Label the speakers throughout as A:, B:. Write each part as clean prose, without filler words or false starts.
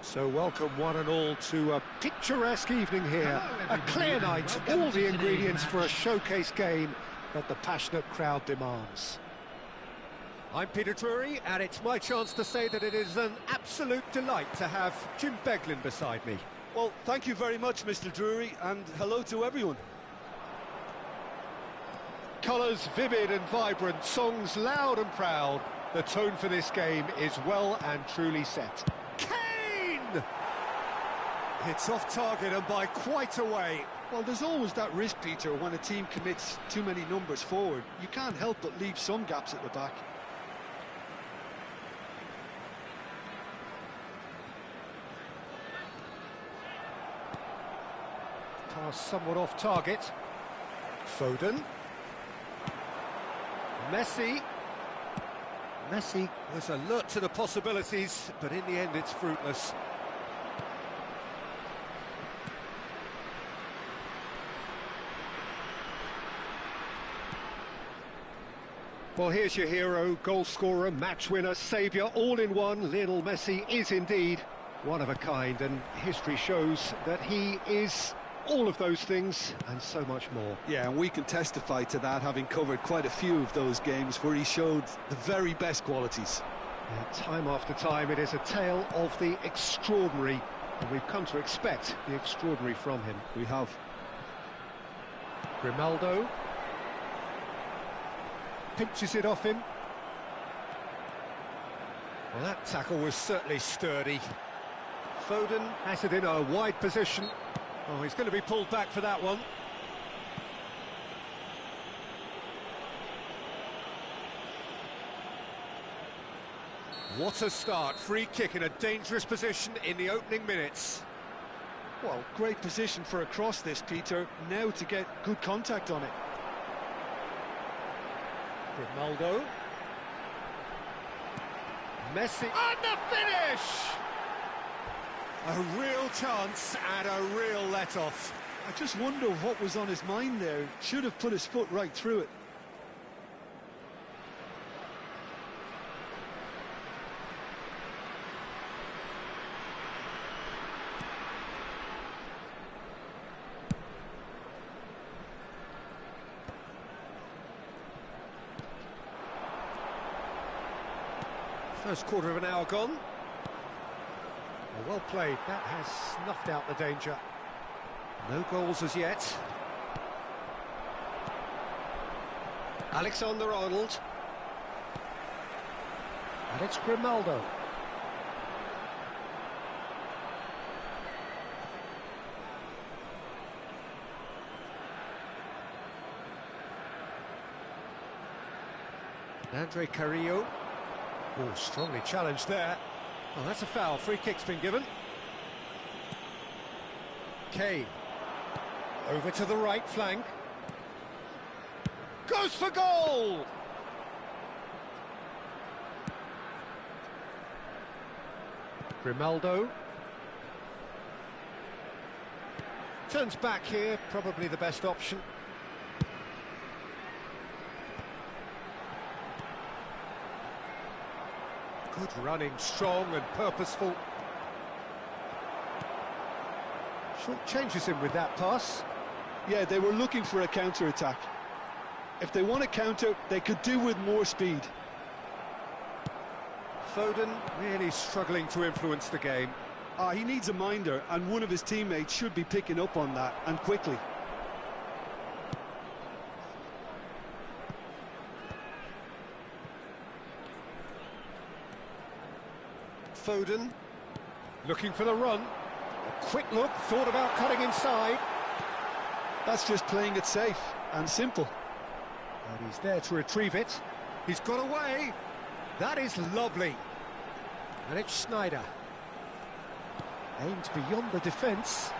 A: So welcome one and all to a picturesque evening here, a clear night, all the ingredients for a showcase game that the passionate crowd demands. I'm Peter Drury, and it's my chance to say that it is an absolute delight to have Jim Beglin beside me.
B: Well, thank you very much, Mr. Drury, and hello to everyone.
A: Colours vivid and vibrant, songs loud and proud. The tone for this game is well and truly set. It's off target and by quite a way.
B: Well, there's always that risk, Peter, when a team commits too many numbers forward. You can't help but leave some gaps at the back.
A: Pass somewhat off target. Foden. Messi. Messi was alert to the possibilities, but in the end it's fruitless. Well, here's your hero, goal scorer, match winner, saviour, all in one. Lionel Messi is indeed one of a kind, and history shows that he is all of those things and so much more.
B: Yeah, and we can testify to that, having covered quite a few of those games where he showed the very best qualities.
A: Yeah, time after time, it is a tale of the extraordinary, and we've come to expect the extraordinary from him.
B: We have.
A: Grimaldo pinches it off him. Well, that tackle was certainly sturdy. Foden has it in a wide position. Oh, he's going to be pulled back for that one. What a start. Free kick in a dangerous position in the opening minutes.
B: Well, great position for a cross this, Peter. Now to get good contact on it.
A: Grimaldo. Messi. And the finish! A real chance and a real let-off.
B: I just wonder what was on his mind there. Should have put his foot right through it.
A: First quarter of an hour gone. Well played, that has snuffed out the danger. No goals as yet. Alexander-Arnold. And it's Grimaldo. Andre Carrillo. Oh, strongly challenged there. Oh, that's a foul. Free kick's been given. Kane. Over to the right flank. Goes for goal! Grimaldo. Turns back here, probably the best option. Good running, strong and purposeful. Short changes him with that pass.
B: Yeah, they were looking for a counter-attack. If they want a counter, they could do with more speed.
A: Foden really struggling to influence the game.
B: He needs a minder, and one of his teammates should be picking up on that, and quickly.
A: Foden, looking for the run. A quick look, thought about cutting inside.
B: That's just playing it safe and simple.
A: And he's there to retrieve it. He's got away. That is lovely. And it's Sneijder. Aims beyond the defence.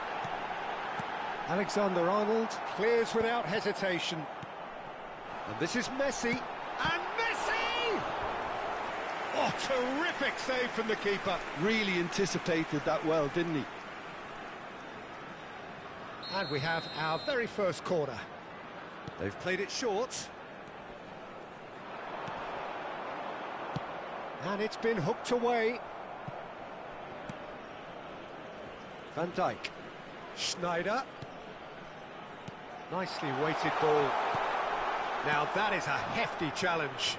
A: Alexander-Arnold clears without hesitation. And this is Messi. And Messi! Oh, terrific save from the keeper.
B: Really anticipated that well, didn't he?
A: And we have our very first corner. They've played it short. And it's been hooked away. Van Dijk. Sneijder. Nicely weighted ball. Now that is a hefty challenge.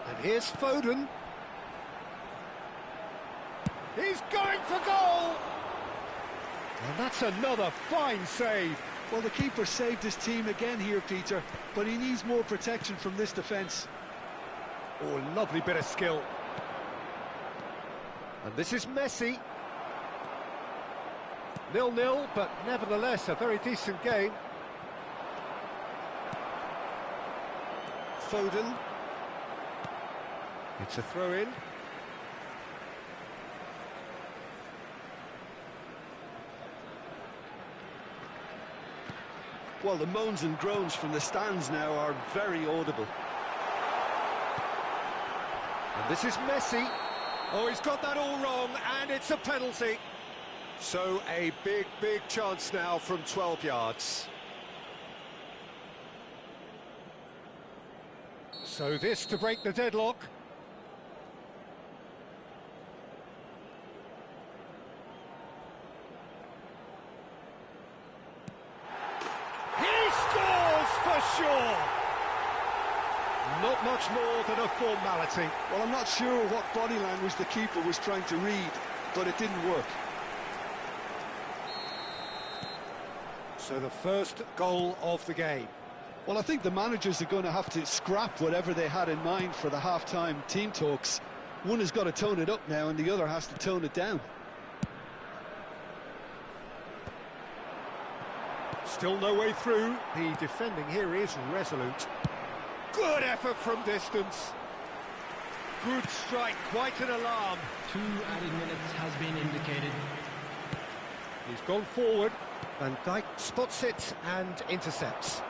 A: And here's Foden. He's going for goal! And that's another fine save.
B: Well, the keeper saved his team again here, Peter, but he needs more protection from this defence.
A: Oh, lovely bit of skill. And this is Messi. 0-0, but nevertheless a very decent game. Foden. It's a throw-in.
B: Well, the moans and groans from the stands now are very audible.
A: And this is Messi. Oh, he's got that all wrong, and it's a penalty. So a big, big chance now from 12 yards. So this to break the deadlock. He scores for sure. Not much more than a formality.
B: Well, I'm not sure what body language the keeper was trying to read, but it didn't work.
A: So the first goal of the game.
B: Well, I think the managers are going to have to scrap whatever they had in mind for the half-time team talks. One has got to tone it up now, and the other has to tone it down.
A: Still no way through. The defending here is resolute. Good effort from distance. Good strike, quite an alarm.
C: 2 added minutes has been indicated.
A: He's gone forward. Van Dijk spots it and intercepts.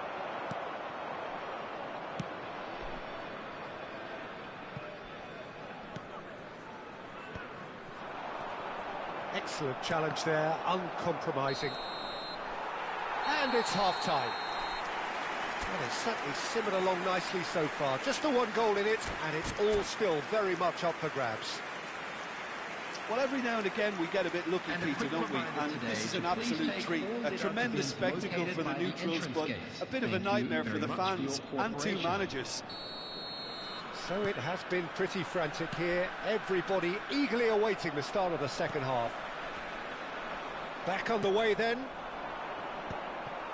A: Excellent challenge there, uncompromising. And it's half-time. Well, it's certainly simmered along nicely so far. Just the one goal in it, and it's all still very much up for grabs.
B: Well, every now and again we get a bit lucky, Peter, don't we? And this is an absolute treat. A tremendous spectacle for the neutrals, but a bit of a nightmare for the fans and two managers.
A: So it has been pretty frantic here. Everybody eagerly awaiting the start of the second half. Back underway then.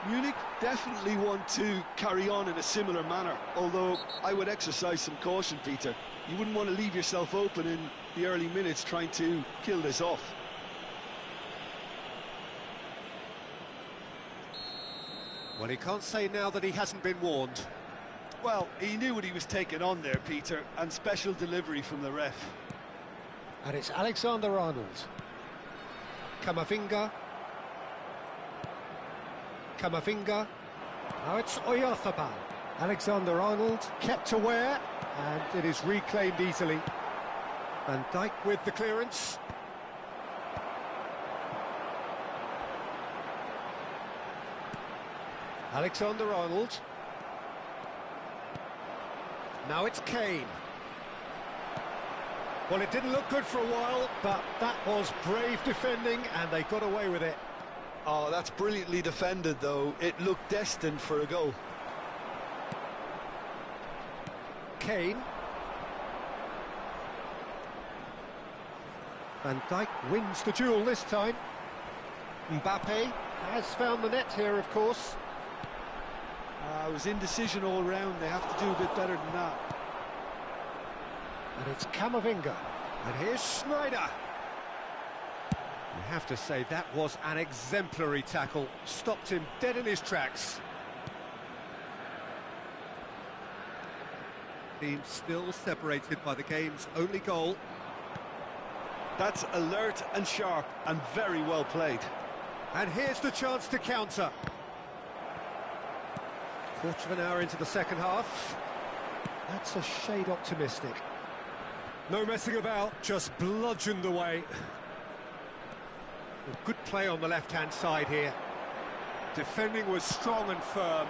B: Munich definitely want to carry on in a similar manner, although I would exercise some caution, Peter. You wouldn't want to leave yourself open in the early minutes trying to kill this off.
A: Well, he can't say now that he hasn't been warned.
B: Well, he knew what he was taking on there, Peter, and special delivery from the ref.
A: And it's Alexander-Arnold. Camavinga. Camavinga. Now it's Oyarzabal. Alexander-Arnold kept aware, and it is reclaimed easily. Van Dijk with the clearance. Alexander-Arnold. Now it's Kane. Well, it didn't look good for a while, but that was brave defending, and they got away with it.
B: Oh, that's brilliantly defended, though. It looked destined for a goal.
A: Kane. Van Dijk wins the duel this time. Mbappe has found the net here, of course.
B: It was indecision all round. They have to do a bit better than that.
A: And it's Camavinga. And here's Schneider. You have to say that was an exemplary tackle. Stopped him dead in his tracks. Team still separated by the game's only goal.
B: That's alert and sharp and very well played.
A: And here's the chance to counter. Quarter of an hour into the second half. That's a shade optimistic. No messing about, just bludgeoned away. Well, good play on the left-hand side here. Defending was strong and firm.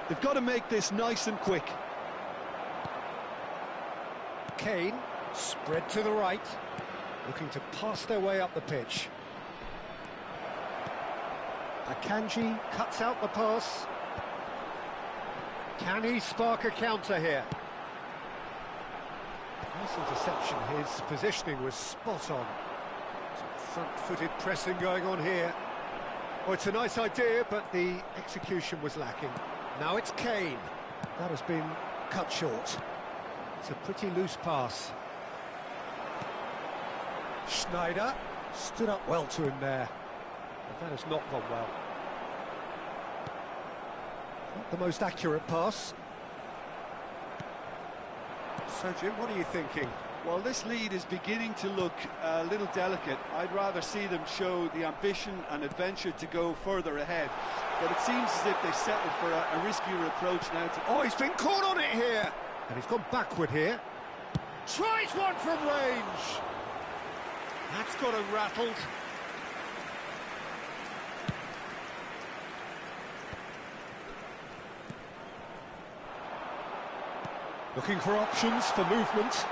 B: They've got to make this nice and quick.
A: Kane, spread to the right, looking to pass their way up the pitch. Akanji cuts out the pass. Can he spark a counter here? Nice interception, his positioning was spot on. Some front-footed pressing going on here. Well, it's a nice idea, but the execution was lacking. Now it's Kane. That has been cut short. It's a pretty loose pass. Schneider stood up well to him there. But that has not gone well. Not the most accurate pass. So, Jim, what are you thinking?
B: Well, this lead is beginning to look a little delicate. I'd rather see them show the ambition and adventure to go further ahead. But it seems as if they settled for a riskier approach now.
A: Oh, he's been caught on it here! And he's gone backward here. Tries one from range! That's got him rattled. Looking for options for movement.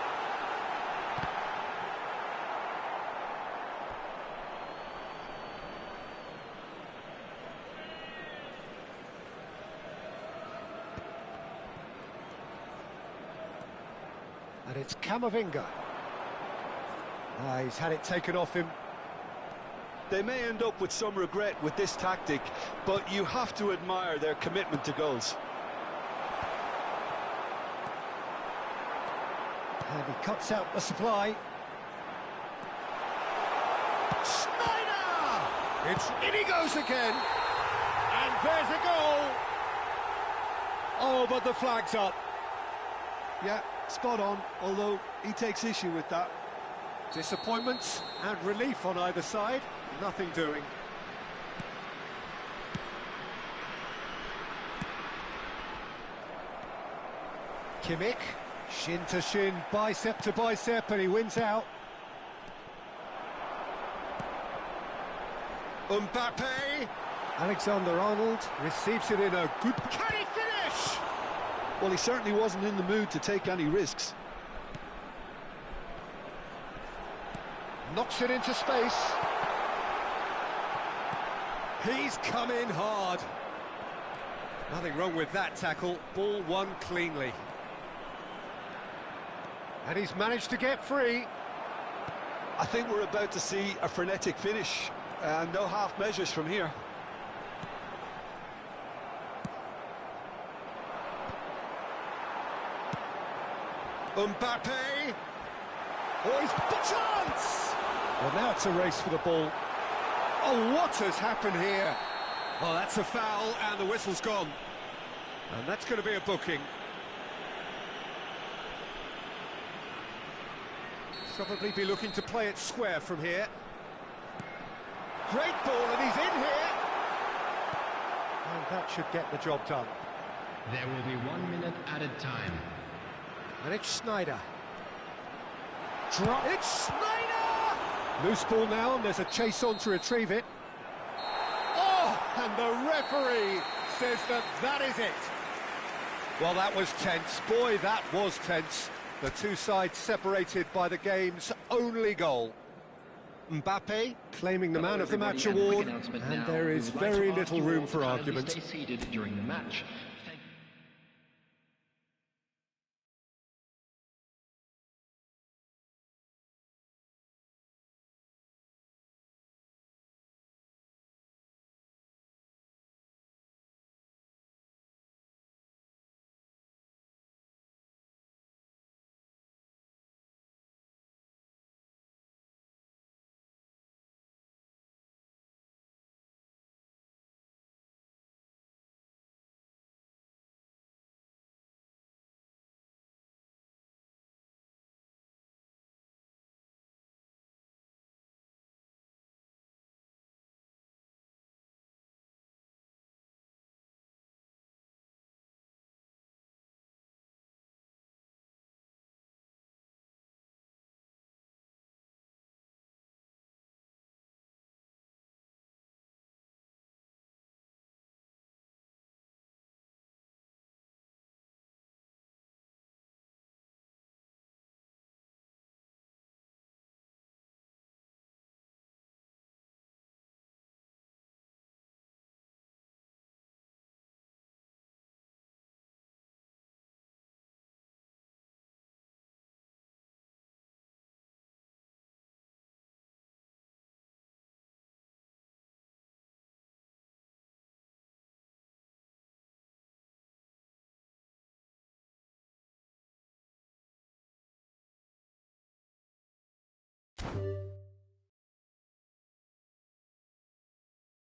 A: And it's Camavinga. He's had it taken off him.
B: They may end up with some regret with this tactic, but you have to admire their commitment to goals.
A: And he cuts out the supply. Schneider! In he goes again. And there's a goal. Oh, but the flag's up.
B: Yeah, spot on, although he takes issue with that.
A: Disappointment and relief on either side. Nothing doing. Kimmich, shin to shin, bicep to bicep, and he wins out. Mbappe. Alexander-Arnold receives it in a good... Can he finish?
B: Well, he certainly wasn't in the mood to take any risks.
A: Knocks it into space. He's come in hard. Nothing wrong with that tackle. Ball won cleanly. And he's managed to get free.
B: I think we're about to see a frenetic finish, and no half measures from here.
A: Mbappe! Oh, he's the chance! Well, now it's a race for the ball. Oh, what has happened here? Oh, that's a foul, and the whistle's gone. And that's going to be a booking. Probably be looking to play it square from here. Great ball, and he's in here! And that should get the job done.
C: There will be 1 minute added time.
A: And it's Sneijder. It's Sneijder! Loose ball now, and there's a chase on to retrieve it. Oh, and the referee says that is it. Well, that was tense. Boy, that was tense. The two sides separated by the game's only goal. Mbappe claiming the man of the match award, and there is very little room for argument.
C: Stay seated during the match.